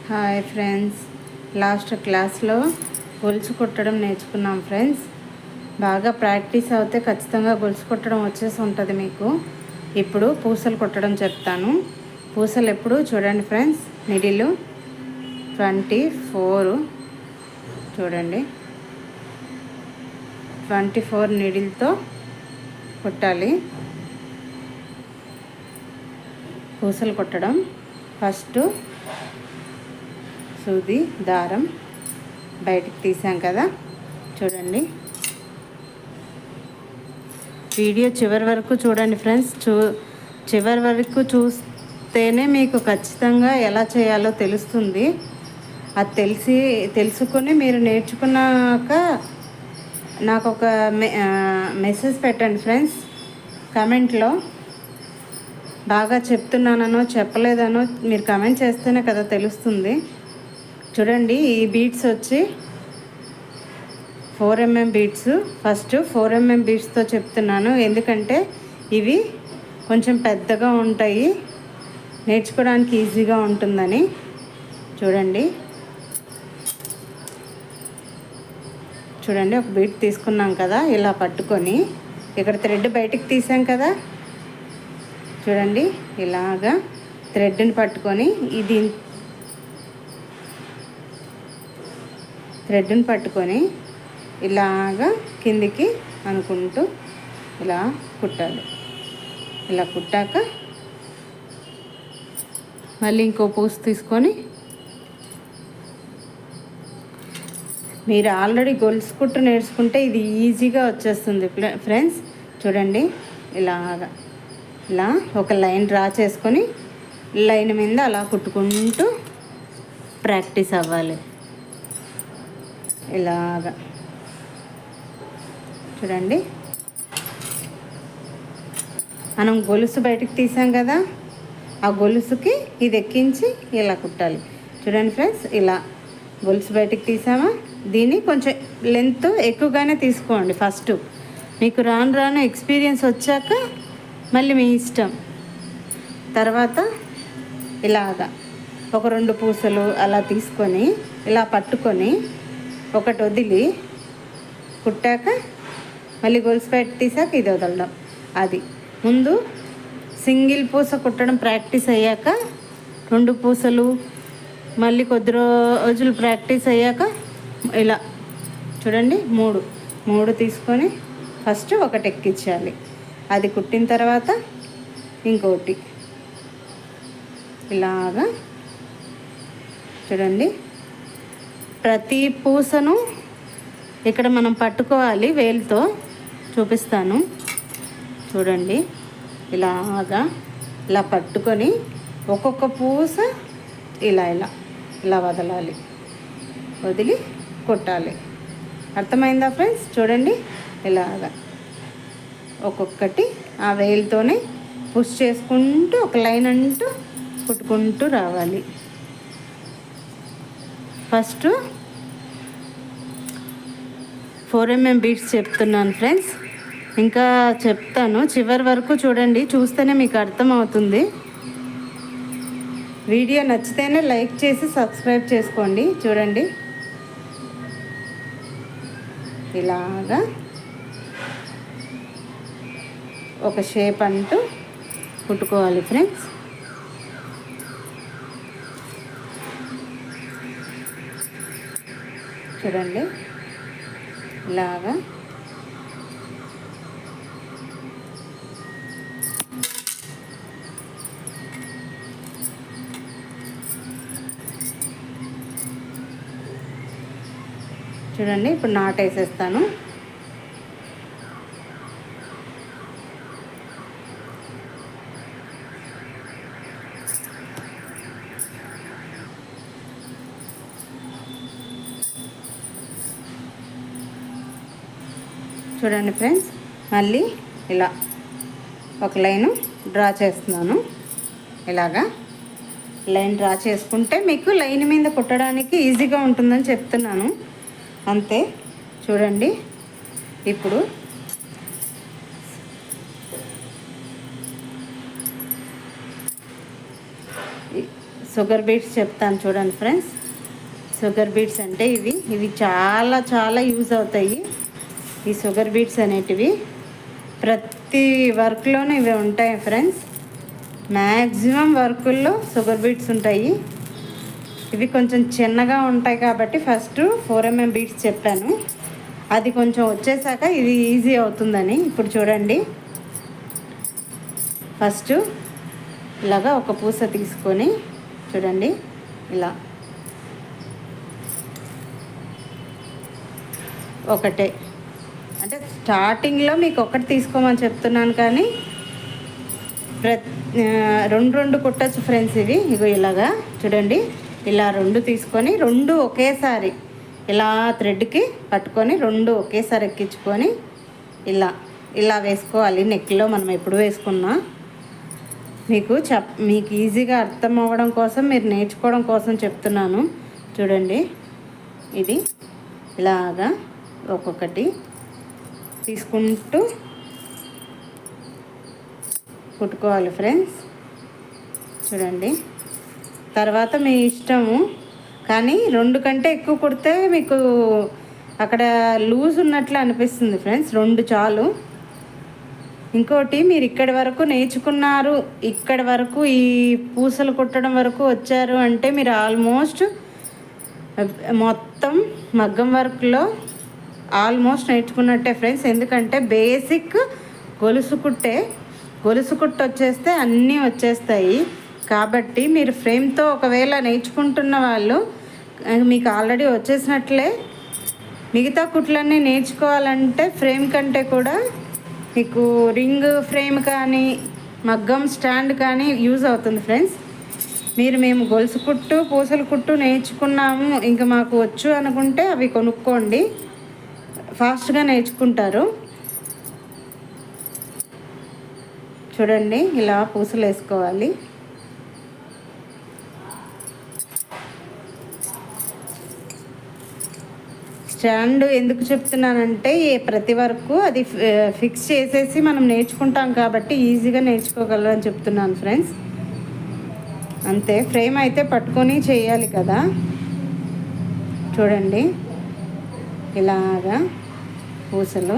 Hi friends, last క్లాస్లో గొలుసు కుట్టడం నేర్చుకున్నాం ఫ్రెండ్స్. బాగా ప్రాక్టీస్ అవుతే ఖచ్చితంగా గొలుసు కుట్టడం వచ్చేసి ఉంటుంది మీకు. ఇప్పుడు పూసలు కుట్టడం చెప్తాను. పూసలు ఎప్పుడు చూడండి ఫ్రెండ్స్, నిడిలు 24 చూడండి, 24 నిడిల్తో కుట్టాలి పూసలు కుట్టడం. ఫస్ట్ సూది దారం బయటికి తీసాం కదా, చూడండి. వీడియో చివరి వరకు చూడండి ఫ్రెండ్స్. చివరి వరకు చూస్తేనే మీకు ఖచ్చితంగా ఎలా చేయాలో తెలుస్తుంది. అది తెలుసుకొని మీరు నేర్చుకున్నాక నాకు ఒక మెసేజ్ పెట్టండి ఫ్రెండ్స్ కమెంట్లో. బాగా చెప్తున్నానో చెప్పలేదనో మీరు కమెంట్ చేస్తేనే కదా తెలుస్తుంది. చూడండి, ఈ బీడ్స్ వచ్చి 4mm బీడ్స్. ఫస్ట్ 4mm బీడ్స్తో చెప్తున్నాను, ఎందుకంటే ఇవి కొంచెం పెద్దగా ఉంటాయి, నేర్చుకోవడానికి ఈజీగా ఉంటుందని. చూడండి ఒక బీడ్ తీసుకున్నాం కదా, ఇలా పట్టుకొని ఇక్కడ థ్రెడ్ బయటికి తీసాం కదా, చూడండి. ఇలాగా థ్రెడ్ని పట్టుకొని ఇలాగా కిందికి అనుకుంటూ ఇలా కుట్టాలి. ఇలా కుట్టాక మళ్ళీ ఇంకో పూసు తీసుకొని, మీరు ఆల్రెడీ గొలుసు కుట్టు నేర్చుకుంటే ఇది ఈజీగా వచ్చేస్తుంది ఫ్రెండ్స్. చూడండి, ఇలా ఒక లైన్ డ్రా చేసుకొని లైన్ మీద అలా కుట్టుకుంటూ ప్రాక్టీస్ అవ్వాలి. ఇలాగా చూడండి, మనం గొలుసు బయటికి తీసాం కదా, ఆ గొలుసుకి ఇది ఎక్కించి ఇలా కుట్టాలి. చూడండి ఫ్రెండ్స్, ఇలా గొలుసు బయటికి తీసామా, దీన్ని కొంచెం లెంత్ ఎక్కువగానే తీసుకోండి. ఫస్ట్ మీకు రాను ఎక్స్పీరియన్స్ వచ్చాక మళ్ళీ మీ ఇష్టం. తర్వాత ఇలాగా ఒక 2 పూసలు అలా తీసుకొని ఇలా పట్టుకొని ఒకటి వదిలి కుట్టాక మళ్ళీ గొలుసు బయట తీసాక ఇది వదలడం. అది ముందు సింగిల్ పూస కుట్టడం ప్రాక్టీస్ అయ్యాక 2 పూసలు, మళ్ళీ కొద్ది రోజులు ప్రాక్టీస్ అయ్యాక ఇలా చూడండి 3 తీసుకొని ఫస్ట్ ఒకటి ఎక్కించాలి. అది కుట్టిన తర్వాత ఇంకోటి ఇలాగా చూడండి. ప్రతి పూసను ఇక్కడ మనం పట్టుకోవాలి, వేలుతో చూపిస్తాను చూడండి. ఇలా పట్టుకొని ఒక్కొక్క పూస ఇలా వదలాలి, వదిలి కుట్టాలి. అర్థమైందా ఫ్రెండ్స్? చూడండి, ఇలాగా ఒక్కొక్కటి ఆ వేలుతోనే పుష్ చేసుకుంటూ ఒక లైన్ అంటూ కుట్టుకుంటూ రావాలి. ఫస్ట్ 4mm బీడ్స్ చెప్తున్నాను ఫ్రెండ్స్, ఇంకా చెప్తాను. చివరి వరకు చూడండి, చూస్తేనే మీకు అర్థమవుతుంది. వీడియో నచ్చితేనే లైక్ చేసి సబ్స్క్రైబ్ చేసుకోండి. చూడండి, ఇలాగా ఒక షేప్ అంటూ కుట్టుకోవాలి ఫ్రెండ్స్. చూడండి, ఇలాగా చూడండి. ఇప్పుడు నాట్ వేసేస్తాను. చూడండి ఫ్రెండ్స్, మళ్ళీ ఇలా ఒక లైను డ్రా చేస్తున్నాను. ఇలాగా లైన్ డ్రా చేసుకుంటే మీకు లైన్ మీద కుట్టడానికి ఈజీగా ఉంటుందని చెప్తున్నాను, అంతే. చూడండి, ఇప్పుడు షుగర్ బీట్స్ చెప్తాను చూడండి ఫ్రెండ్స్. షుగర్ బీట్స్ అంటే ఇవి చాలా చాలా యూజ్ అవుతాయి. ఈ షుగర్ బీట్స్ అనేటివి ప్రతి వర్క్లోనే ఇవి ఉంటాయి ఫ్రెండ్స్. మ్యాక్సిమం వర్కుల్లో షుగర్ బీట్స్ ఉంటాయి. ఇవి కొంచెం చిన్నగా ఉంటాయి కాబట్టి ఫస్ట్ 4mm బీట్స్ చెప్పాను. అది కొంచెం వచ్చేసాక ఇది ఈజీ అవుతుందని. ఇప్పుడు చూడండి, ఫస్ట్ ఇలాగా ఒక పూస తీసుకొని చూడండి, ఇలా ఒకటే, అంటే స్టార్టింగ్లో మీకు ఒకటి తీసుకోమని చెప్తున్నాను కానీ రెండు కుట్టచ్చు ఫ్రెండ్స్. ఇగో ఇలాగా చూడండి, ఇలా 2 తీసుకొని 2 ఒకేసారి ఇలా థ్రెడ్కి పట్టుకొని 2 ఒకేసారి ఎక్కించుకొని ఇలా వేసుకోవాలి. నెక్లో మనం ఎప్పుడు వేసుకున్నా మీకు ఈజీగా అర్థం అవ్వడం కోసం, మీరు నేర్చుకోవడం కోసం చెప్తున్నాను. చూడండి, ఇది ఇలాగా ఒక్కొక్కటి తీసుకుంటూ కుట్టుకోవాలి ఫ్రెండ్స్. చూడండి, తర్వాత మీ ఇష్టము, కానీ 2 కంటే ఎక్కువ కుడితే మీకు అక్కడ లూజ్ ఉన్నట్లు అనిపిస్తుంది ఫ్రెండ్స్. 2 చాలు. ఇంకోటి, మీరు ఇక్కడి వరకు నేర్చుకున్నారు, ఇక్కడి వరకు ఈ పూసలు కుట్టడం వరకు వచ్చారు అంటే మీరు ఆల్మోస్ట్ మొత్తం మగ్గం వర్క్లో ఆల్మోస్ట్ నేర్చుకున్నట్టే ఫ్రెండ్స్. ఎందుకంటే బేసిక్ గొలుసు కుట్టు వచ్చేస్తే అన్నీ వచ్చేస్తాయి. కాబట్టి మీరు ఫ్రేమ్తో ఒకవేళ నేర్చుకుంటున్న వాళ్ళు మీకు ఆల్రెడీ వచ్చేసినట్లే. మిగతా కుట్లన్నీ నేర్చుకోవాలంటే ఫ్రేమ్ కంటే కూడా మీకు రింగ్ ఫ్రేమ్ కానీ మగ్గం స్టాండ్ కానీ యూజ్ అవుతుంది ఫ్రెండ్స్. మేము గొలుసు కుట్టు పూసల కుట్టు నేర్చుకున్నాము, ఇంకా మాకు వచ్చు అనుకుంటే అవి కొనుక్కోండి, ఫాస్ట్గా నేర్చుకుంటారు. చూడండి, ఇలా పూసలు వేసుకోవాలి. స్టాండ్ ఎందుకు చెప్తున్నానంటే ప్రతి వరకు అది ఫిక్స్ చేసేసి మనం నేర్చుకుంటాం కాబట్టి ఈజీగా నేర్చుకోగలరని చెప్తున్నాను ఫ్రెండ్స్. అంతే, ఫ్రేమ్ అయితే పట్టుకొని చేయాలి కదా. చూడండి, ఇలాగా పూసలు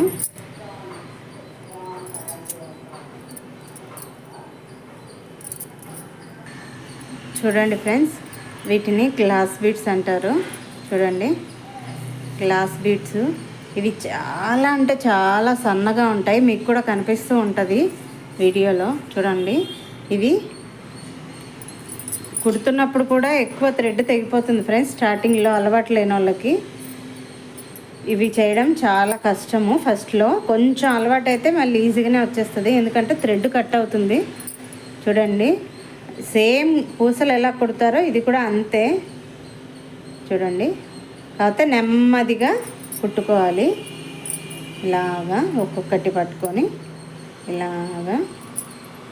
చూడండి ఫ్రెండ్స్, వీటిని గ్లాస్ బీడ్స్ అంటారు. చూడండి, గ్లాస్ బీడ్స్ ఇవి చాలా అంటే చాలా సన్నగా ఉంటాయి, మీకు కూడా కనిపిస్తూ ఉంటుంది వీడియోలో. చూడండి, ఇవి కుడుతున్నప్పుడు కూడా ఎక్కువ థ్రెడ్ తెగిపోతుంది ఫ్రెండ్స్. స్టార్టింగ్లో అలవాటు లేని వాళ్ళకి ఇవి చేయడం చాలా కష్టము. ఫస్ట్లో కొంచెం అలవాటు అయితే మళ్ళీ ఈజీగానే వచ్చేస్తుంది, ఎందుకంటే థ్రెడ్ కట్ అవుతుంది. చూడండి, సేమ్ పూసలు ఎలా కుడతారో ఇది కూడా అంతే. చూడండి, కాకపోతే నెమ్మదిగా కుట్టుకోవాలి. ఇలాగా ఒక్కొక్కటి పట్టుకొని ఇలాగా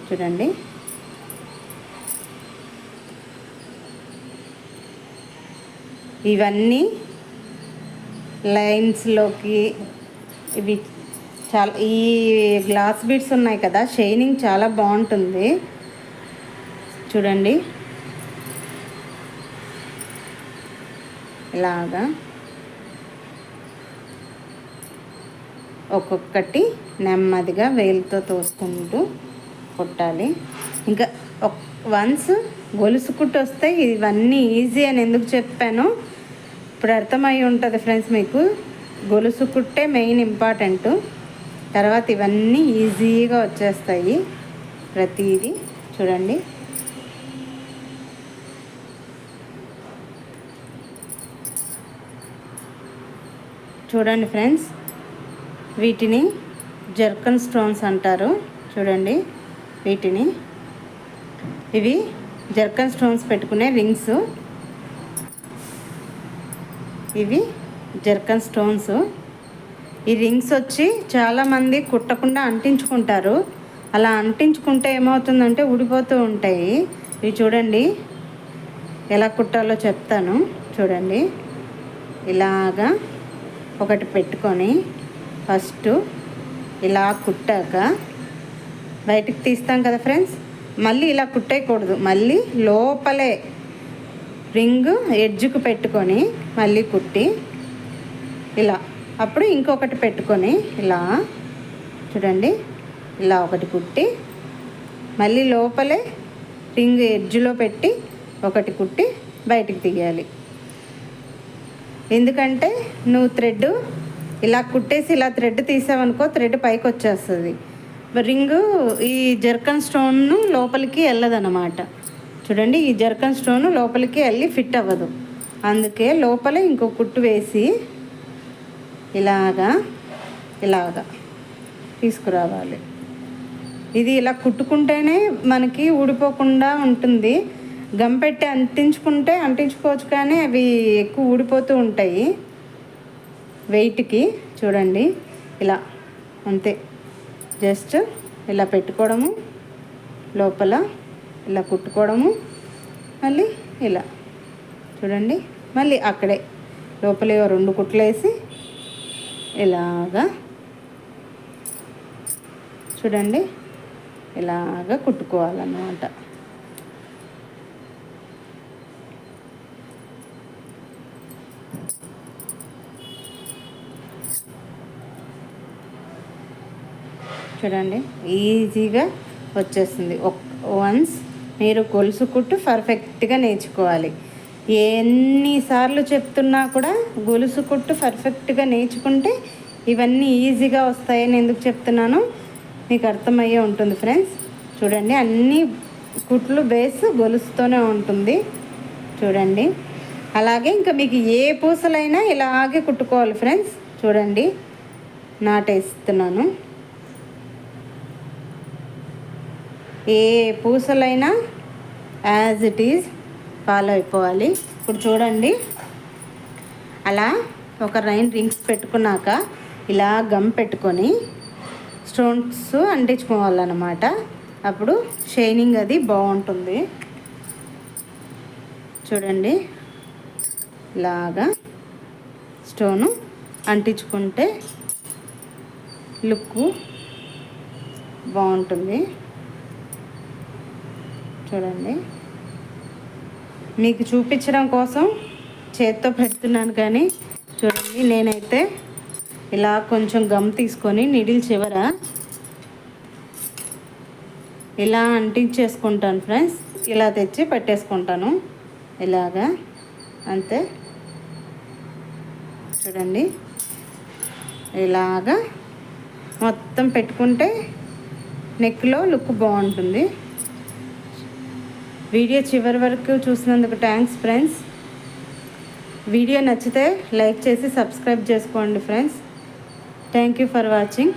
చూడండి. ఇవన్నీ లైన్స్లోకి ఇవి చాలా, ఈ గ్లాస్ బీడ్స్ ఉన్నాయి కదా, షైనింగ్ చాలా బాగుంటుంది. చూడండి, ఇలాగా ఒక్కొక్కటి నెమ్మదిగా వేలుతో తోసుకుంటూ కుట్టాలి. ఇంకా వన్స్ గొలుసు కుట్టు వస్తే ఇవన్నీ ఈజీ అని ఎందుకు చెప్పాను ఇప్పుడు అర్థమై ఉంటుంది ఫ్రెండ్స్. మీకు గొలుసు కుట్టే మెయిన్ ఇంపార్టెంట్, తర్వాత ఇవన్నీ ఈజీగా వచ్చేస్తాయి ప్రతిదీ. చూడండి, చూడండి ఫ్రెండ్స్, వీటిని జర్కన్ స్టోన్స్ అంటారు. చూడండి, ఇవి జర్కన్ స్టోన్స్ పెట్టుకునే రింగ్స్. ఇవి జర్కన్ స్టోన్స్. ఈ రింగ్స్ వచ్చి చాలామంది కుట్టకుండా అంటించుకుంటారు. అలా అంటించుకుంటే ఏమవుతుందంటే ఊడిపోతూ ఉంటాయి. ఇవి చూడండి, ఎలా కుట్టాలో చెప్తాను. చూడండి, ఇలాగా ఒకటి పెట్టుకొని ఫస్ట్ ఇలా కుట్టాక బయటికి తీస్తాం కదా ఫ్రెండ్స్, మళ్ళీ ఇలా కుట్టేయకూడదు, మళ్ళీ లోపలే రింగ్ ఎడ్జ్కు పెట్టుకొని మళ్ళీ కుట్టి ఇలా, అప్పుడు ఇంకొకటి పెట్టుకొని ఇలా చూడండి, ఇలా ఒకటి కుట్టి మళ్ళీ లోపలే రింగ్ ఎడ్జ్లో పెట్టి ఒకటి కుట్టి బయటికి తీయాలి. ఎందుకంటే నువ్వు థ్రెడ్ ఇలా కుట్టేసి ఇలా థ్రెడ్ తీసావనుకో థ్రెడ్ పైకి వచ్చేస్తుంది. రింగు ఈ జర్కన్ స్టోన్ లోపలికి వెళ్ళదన్నమాట. చూడండి, ఈ జర్కన్ స్టోన్ లోపలికి వెళ్ళి ఫిట్ అవ్వదు. అందుకే లోపల ఇంకో కుట్టు వేసి ఇలాగా తీసుకురావాలి. ఇది ఇలా కుట్టుకుంటేనే మనకి ఊడిపోకుండా ఉంటుంది. గమ్ పెట్టి అంటించుకోవచ్చు, కానీ అవి ఎక్కువ ఊడిపోతూ ఉంటాయి వెయిట్కి. చూడండి, ఇలా అంతే, జస్ట్ ఇలా పెట్టుకోవడము, లోపల ఇలా కుట్టుకోవడము, మళ్ళీ ఇలా చూడండి, మళ్ళీ అక్కడే లోపల 2 కుట్లు వేసి ఇలాగా చూడండి, ఇలాగా కుట్టుకోవాలన్నమాట. చూడండి, ఈజీగా వచ్చేస్తుంది. వన్స్ మీరు గొలుసు కుట్టు పర్ఫెక్ట్గా నేర్చుకోవాలి. ఎన్నిసార్లు చెప్తున్నా కూడా గొలుసు కుట్టు పర్ఫెక్ట్గా నేర్చుకుంటే ఇవన్నీ ఈజీగా వస్తాయని ఎందుకు చెప్తున్నానో మీకు అర్థమయ్యే ఉంటుంది ఫ్రెండ్స్. చూడండి, అన్ని కుట్లు బేస్ గొలుసుతోనే ఉంటుంది. చూడండి, అలాగే ఇంకా మీకు ఏ పూసలైనా ఇలాగే కుట్టుకోవాలి ఫ్రెండ్స్. చూడండి, నాటేస్తున్నాను. ఏ పూసలైనా యాజ్ ఇట్ ఈజ్ ఫాలో అయిపోవాలి. ఇప్పుడు చూడండి, అలా ఒక 9 రింగ్స్ పెట్టుకున్నాక ఇలా గమ్ పెట్టుకొని స్టోన్స్ అంటించుకోవాలన్నమాట. అప్పుడు షైనింగ్ అది బాగుంటుంది. చూడండి, ఇలాగా స్టోను అంటించుకుంటే లుక్ బాగుంటుంది. చూడండి, మీకు చూపించడం కోసం చేత్తో పెడుతున్నాను, కానీ చూడండి నేనైతే ఇలా కొంచెం గమ్ తీసుకొని నీడిల్ చివర ఇలా అంటించేసుకుంటాను ఫ్రెండ్స్. ఇలా తెచ్చి పెట్టేసుకుంటాను ఇలాగా, అంతే. చూడండి, ఇలాగా మొత్తం పెట్టుకుంటే నెక్లో లుక్ బాగుంటుంది. వీడియో చివరి వరకు చూసినందుకు థ్యాంక్స్ ఫ్రెండ్స్. వీడియో నచ్చితే లైక్ చేసి సబ్స్క్రైబ్ చేసుకోండి friends. Thank you for watching.